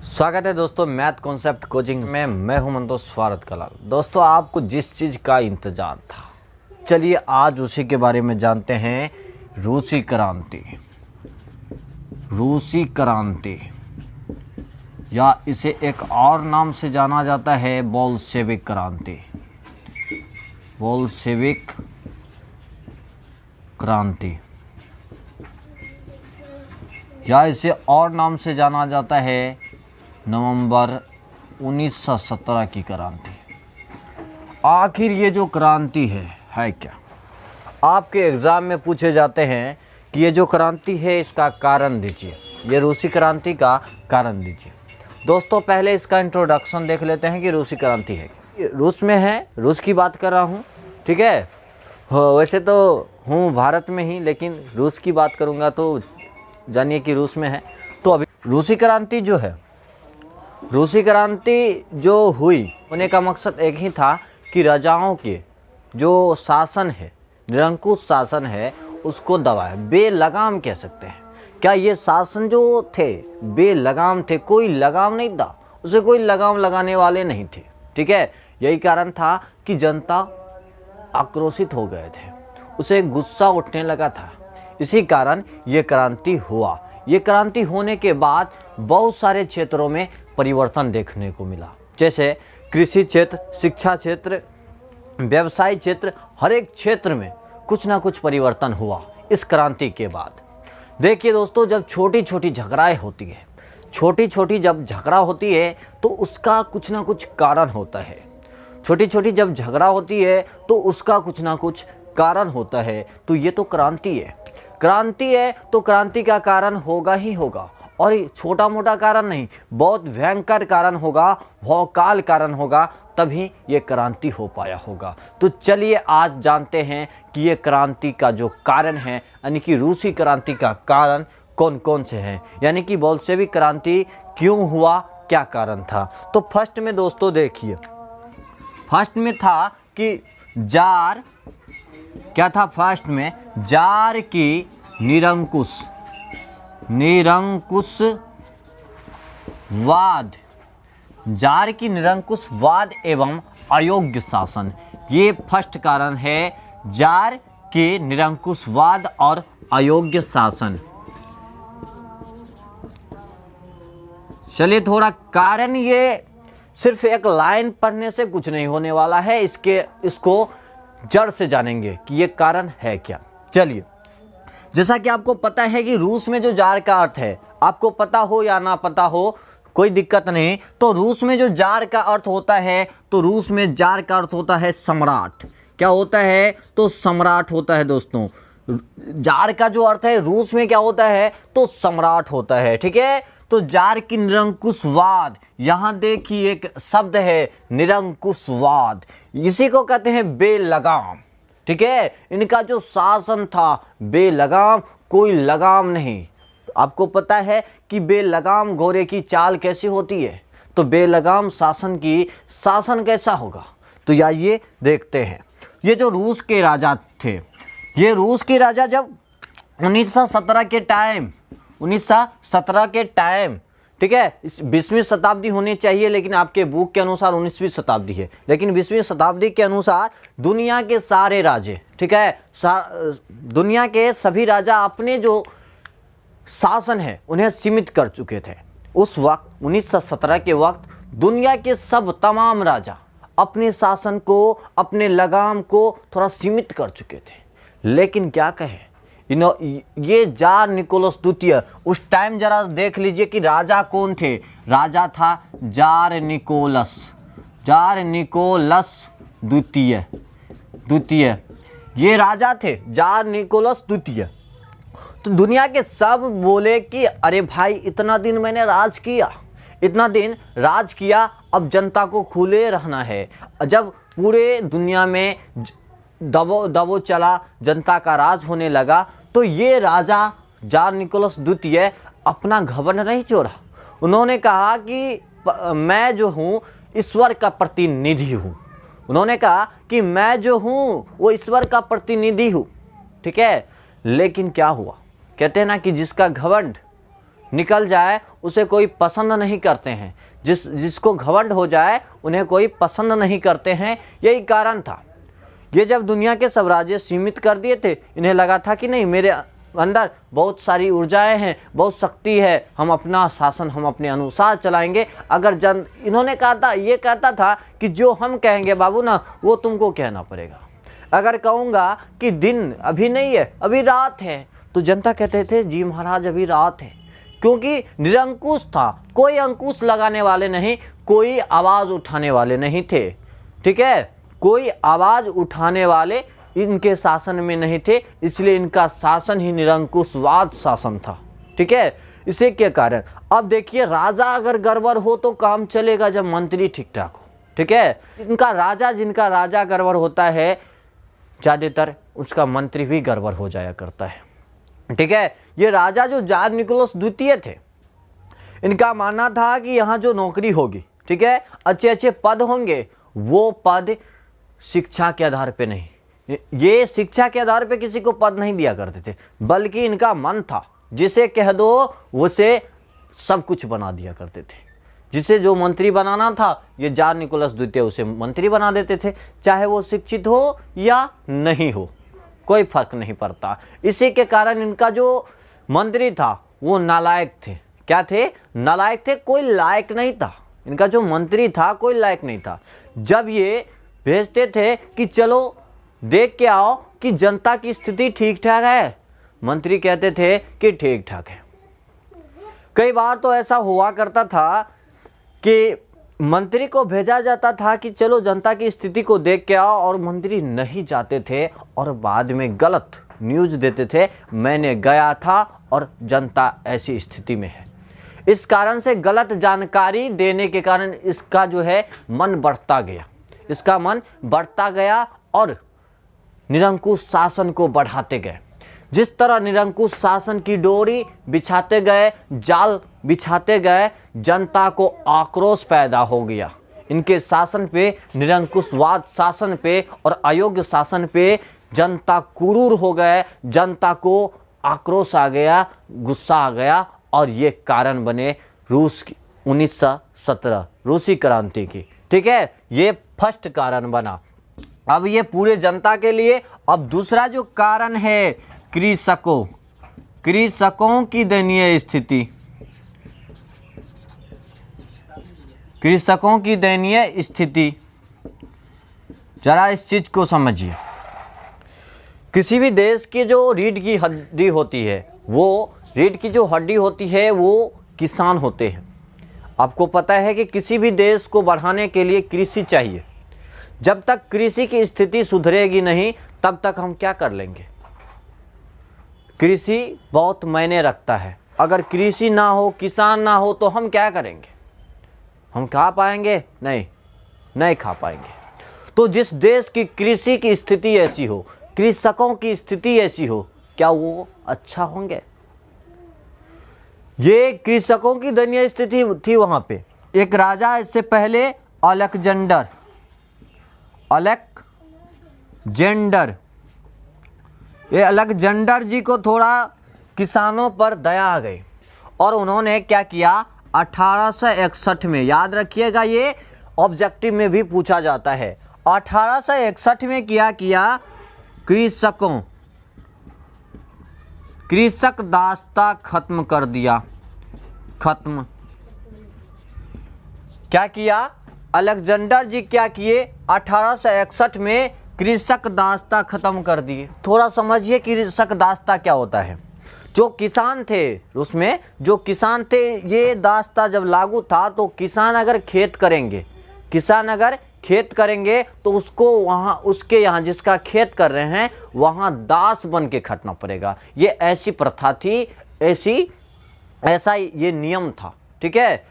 स्वागत है दोस्तों मैथ कॉन्सेप्ट कोचिंग में। मैं हूं मंतोष स्वागत कलाल। दोस्तों आपको जिस चीज़ का इंतज़ार था, चलिए आज उसी के बारे में जानते हैं। रूसी क्रांति, रूसी क्रांति या इसे एक और नाम से जाना जाता है बोल्शेविक क्रांति। बोल्शेविक क्रांति या इसे और नाम से जाना जाता है नवंबर 1917 की क्रांति। आखिर ये जो क्रांति है क्या? आपके एग्ज़ाम में पूछे जाते हैं कि ये जो क्रांति है इसका कारण दीजिए, ये रूसी क्रांति का कारण दीजिए। दोस्तों पहले इसका इंट्रोडक्शन देख लेते हैं कि रूसी क्रांति है क्या। रूस में है, रूस की बात कर रहा हूँ, ठीक है। वैसे तो हूँ भारत में ही, लेकिन रूस की बात करूँगा तो जानिए कि रूस में है। तो अभी रूसी क्रांति जो है, रूसी क्रांति जो हुई होने का मकसद एक ही था कि राजाओं के जो शासन है, निरंकुश शासन है, उसको दबाए। बेलगाम कह सकते हैं। क्या ये शासन जो थे बेलगाम थे? कोई लगाम नहीं था, उसे कोई लगाम लगाने वाले नहीं थे, ठीक है। यही कारण था कि जनता आक्रोशित हो गए थे, उसे गुस्सा उठने लगा था। इसी कारण ये क्रांति हुआ। ये क्रांति होने के बाद बहुत सारे क्षेत्रों में परिवर्तन देखने को मिला, जैसे कृषि क्षेत्र, शिक्षा क्षेत्र, व्यवसाय क्षेत्र, हर एक क्षेत्र में कुछ ना कुछ परिवर्तन हुआ इस क्रांति के बाद। देखिए दोस्तों, जब छोटी छोटी झगड़ाएं होती है, छोटी छोटी जब झगड़ा होती है तो उसका कुछ ना कुछ कारण होता है। छोटी छोटी जब झगड़ा होती है तो उसका कुछ ना कुछ कारण होता है। तो ये तो क्रांति है। क्रांति है तो क्रांति का कारण होगा ही होगा, और छोटा मोटा कारण नहीं, बहुत भयंकर कारण होगा, भौकाल कारण होगा, तभी ये क्रांति हो पाया होगा। तो चलिए आज जानते हैं कि ये क्रांति का जो कारण है, यानी कि रूसी क्रांति का कारण कौन कौन से हैं, यानी कि बोल्शेविक क्रांति क्यों हुआ, क्या कारण था। तो फर्स्ट में दोस्तों देखिए, फर्स्ट में था कि जार, क्या था फर्स्ट में? जार की निरंकुशवाद, जार की निरंकुशवाद एवं अयोग्य शासन। ये फर्स्ट कारण है, जार के निरंकुशवाद और अयोग्य शासन। चलिए थोड़ा कारण, ये सिर्फ एक लाइन पढ़ने से कुछ नहीं होने वाला है, इसको जड़ से जानेंगे कि ये कारण है क्या। चलिए, जैसा कि आपको पता है कि रूस में जो जार का अर्थ है, आपको पता हो या ना पता हो कोई दिक्कत नहीं, तो रूस में जो जार का अर्थ होता है, तो रूस में जार का अर्थ होता है सम्राट। क्या होता है? तो सम्राट होता है दोस्तों। जार का जो अर्थ है रूस में क्या होता है? तो सम्राट होता है, ठीक है। तो जार की निरंकुशवाद, यहाँ देखिए एक शब्द है निरंकुशवाद, इसी को कहते हैं बेलगाम, ठीक है। इनका जो शासन था बेलगाम, कोई लगाम नहीं। आपको पता है कि बेलगाम घोड़े की चाल कैसी होती है, तो बेलगाम शासन की शासन कैसा होगा। तो ये देखते हैं। ये जो रूस के राजा थे, ये रूस के राजा जब 1917 के टाइम, 1917 के टाइम, ठीक है, इस 20वीं शताब्दी होनी चाहिए, लेकिन आपके बुक के अनुसार 19वीं शताब्दी है, लेकिन 20वीं शताब्दी के अनुसार दुनिया के सारे राजे, ठीक है, दुनिया के सभी राजा अपने जो शासन है उन्हें सीमित कर चुके थे। उस वक्त 1917 के वक्त दुनिया के सब तमाम राजा अपने शासन को, अपने लगाम को थोड़ा सीमित कर चुके थे। लेकिन क्या कहें, ये जार निकोलस द्वितीय, उस टाइम जरा देख लीजिए कि राजा कौन थे। राजा था जार निकोलस, जार निकोलस द्वितीय, ये राजा थे जार निकोलस द्वितीय। तो दुनिया के सब बोले कि अरे भाई, इतना दिन मैंने राज किया, इतना दिन राज किया, अब जनता को खुले रहना है। जब पूरे दुनिया में दबो चला, जनता का राज होने लगा, तो ये राजा जार निकोलस द्वितीय अपना घमंड नहीं छोड़ा। उन्होंने कहा कि मैं जो हूँ ईश्वर का प्रतिनिधि हूँ। उन्होंने कहा कि मैं जो हूँ वो ईश्वर का प्रतिनिधि हूँ, ठीक है। लेकिन क्या हुआ? कहते हैं ना कि जिसका घमंड निकल जाए उसे कोई पसंद नहीं करते हैं, जिसको घमंड हो जाए उन्हें कोई पसंद नहीं करते हैं। यही कारण था। ये जब दुनिया के सब राज्य सीमित कर दिए थे, इन्हें लगा था कि नहीं, मेरे अंदर बहुत सारी ऊर्जाएं हैं, बहुत शक्ति है, हम अपना शासन हम अपने अनुसार चलाएंगे। अगर इन्होंने कहा था, ये कहता था कि जो हम कहेंगे बाबू ना, वो तुमको कहना पड़ेगा। अगर कहूँगा कि दिन अभी नहीं है, अभी रात है, तो जनता कहते थे जी महाराज अभी रात है, क्योंकि निरंकुश था, कोई अंकुश लगाने वाले नहीं, कोई आवाज़ उठाने वाले नहीं थे। ठीक है, कोई आवाज़ उठाने वाले इनके शासन में नहीं थे, इसलिए इनका शासन ही निरंकुशवाद शासन था। ठीक है, इसी के कारण अब देखिए, राजा अगर गड़बड़ हो तो काम चलेगा जब मंत्री ठीक ठाक हो। ठीक है, जिनका राजा गड़बड़ होता है, ज़्यादातर उसका मंत्री भी गड़बड़ हो जाया करता है। ठीक है, ये राजा जो जार निकोलस द्वितीय थे, इनका मानना था कि यहाँ जो नौकरी होगी, ठीक है, अच्छे अच्छे पद होंगे, वो पद शिक्षा के आधार पे नहीं, ये शिक्षा के आधार पे किसी को पद नहीं दिया करते थे, बल्कि इनका मन था, जिसे कह दो उसे सब कुछ बना दिया करते थे। जिसे जो मंत्री बनाना था, ये जार निकोलस द्वितीय उसे मंत्री बना देते थे, चाहे वो शिक्षित हो या नहीं हो, कोई फर्क नहीं पड़ता। इसी के कारण इनका जो मंत्री था वो नालायक थे। क्या थे? नालायक थे, कोई लायक नहीं था। इनका जो मंत्री था कोई लायक नहीं था। जब ये भेजते थे कि चलो देख के आओ कि जनता की स्थिति ठीक ठाक है, मंत्री कहते थे कि ठीक ठाक है। कई बार तो ऐसा हुआ करता था कि मंत्री को भेजा जाता था कि चलो जनता की स्थिति को देख के आओ, और मंत्री नहीं जाते थे और बाद में गलत न्यूज़ देते थे, मैंने गया था और जनता ऐसी स्थिति में है। इस कारण से गलत जानकारी देने के कारण इसका जो है मन बढ़ता गया, इसका मन बढ़ता गया और निरंकुश शासन को बढ़ाते गए। जिस तरह निरंकुश शासन की डोरी बिछाते गए, जाल बिछाते गए, जनता को आक्रोश पैदा हो गया इनके शासन पे, निरंकुशवाद शासन पे और अयोग्य शासन पे। जनता क्रूर हो गए, जनता को आक्रोश आ गया, गुस्सा आ गया, और ये कारण बने रूस की 1917 रूसी क्रांति की। ठीक है, ये फर्स्ट कारण बना। अब ये पूरे जनता के लिए। अब दूसरा जो कारण है, कृषकों की दयनीय स्थिति। कृषकों की दयनीय स्थिति, जरा इस चीज को समझिए। किसी भी देश की जो रीढ़ की हड्डी होती है, वो रीढ़ की जो हड्डी होती है वो किसान होते हैं। आपको पता है कि किसी भी देश को बढ़ाने के लिए कृषि चाहिए। जब तक कृषि की स्थिति सुधरेगी नहीं, तब तक हम क्या कर लेंगे? कृषि बहुत मायने रखता है। अगर कृषि ना हो, किसान ना हो, तो हम क्या करेंगे? हम खा पाएंगे? नहीं खा पाएंगे। तो जिस देश की कृषि की स्थिति ऐसी हो, कृषकों की स्थिति ऐसी हो, क्या वो अच्छा होंगे? ये कृषकों की दयनीय स्थिति थी वहां पे। एक राजा इससे पहले अलेक्जेंडर, ये अलेक्जेंडर जी को थोड़ा किसानों पर दया आ गई, और उन्होंने क्या किया, 1861 में, याद रखिएगा ये ऑब्जेक्टिव में भी पूछा जाता है, 1861 में क्या किया, कृषक दास्ता खत्म कर दिया। क्या किया अलेक्जेंडर जी? क्या किए? 1861 में कृषक दास्ता खत्म कर दिए। थोड़ा समझिए कृषक दास्ता क्या होता है। जो किसान थे, उसमें जो किसान थे, ये दास्ता जब लागू था तो किसान अगर खेत करेंगे तो उसको वहाँ, उसके यहाँ जिसका खेत कर रहे हैं वहाँ दास बन के खटना पड़ेगा। ये ऐसी प्रथा थी, ऐसा ये नियम था। ठीक है,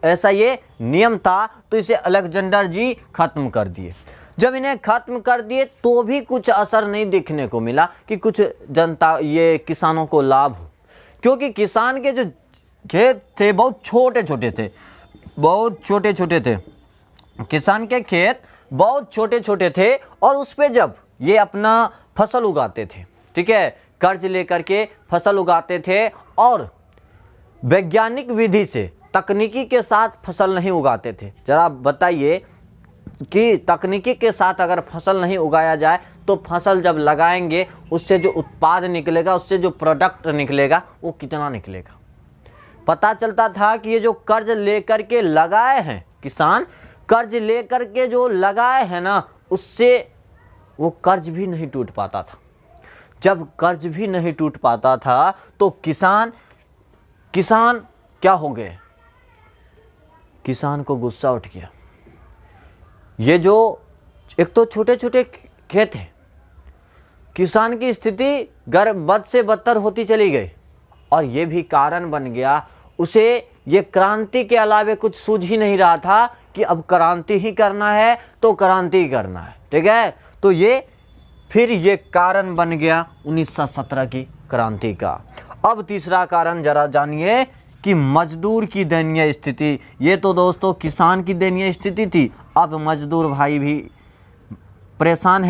ऐसा ये नियम था, तो इसे अलेक्जेंडर जी खत्म कर दिए। जब इन्हें खत्म कर दिए तो भी कुछ असर नहीं देखने को मिला कि कुछ जनता, ये किसानों को लाभ हो, क्योंकि किसान के जो खेत थे बहुत छोटे छोटे थे। किसान के खेत बहुत छोटे छोटे थे, और उस पे जब ये अपना फसल उगाते थे, ठीक है, कर्ज लेकर के फसल उगाते थे, और वैज्ञानिक विधि से तकनीकी के साथ फसल नहीं उगाते थे। जरा बताइए कि तकनीकी के साथ अगर फसल नहीं उगाया जाए तो फसल जब लगाएंगे उससे जो उत्पाद निकलेगा, उससे जो प्रोडक्ट निकलेगा वो कितना निकलेगा। पता चलता था कि ये जो कर्ज लेकर के लगाए हैं किसान, कर्ज लेकर के जो लगाए हैं ना, उससे वो कर्ज भी नहीं टूट पाता था। जब कर्ज भी नहीं टूट पाता था तो किसान क्या हो गए, किसान को गुस्सा उठ गया। ये जो एक तो छोटे छोटे खेत हैं, किसान की स्थिति बद से बदतर होती चली गई और ये भी कारण बन गया उसे ये क्रांति के अलावे कुछ सूझ ही नहीं रहा था कि अब क्रांति ही करना है तो क्रांति ही करना है। ठीक है, तो ये फिर ये कारण बन गया 1917 की क्रांति का। अब तीसरा कारण जरा जानिए कि मजदूर की दयनीय स्थिति। ये तो दोस्तों किसान की दयनीय स्थिति थी, अब मजदूर भाई भी परेशान है।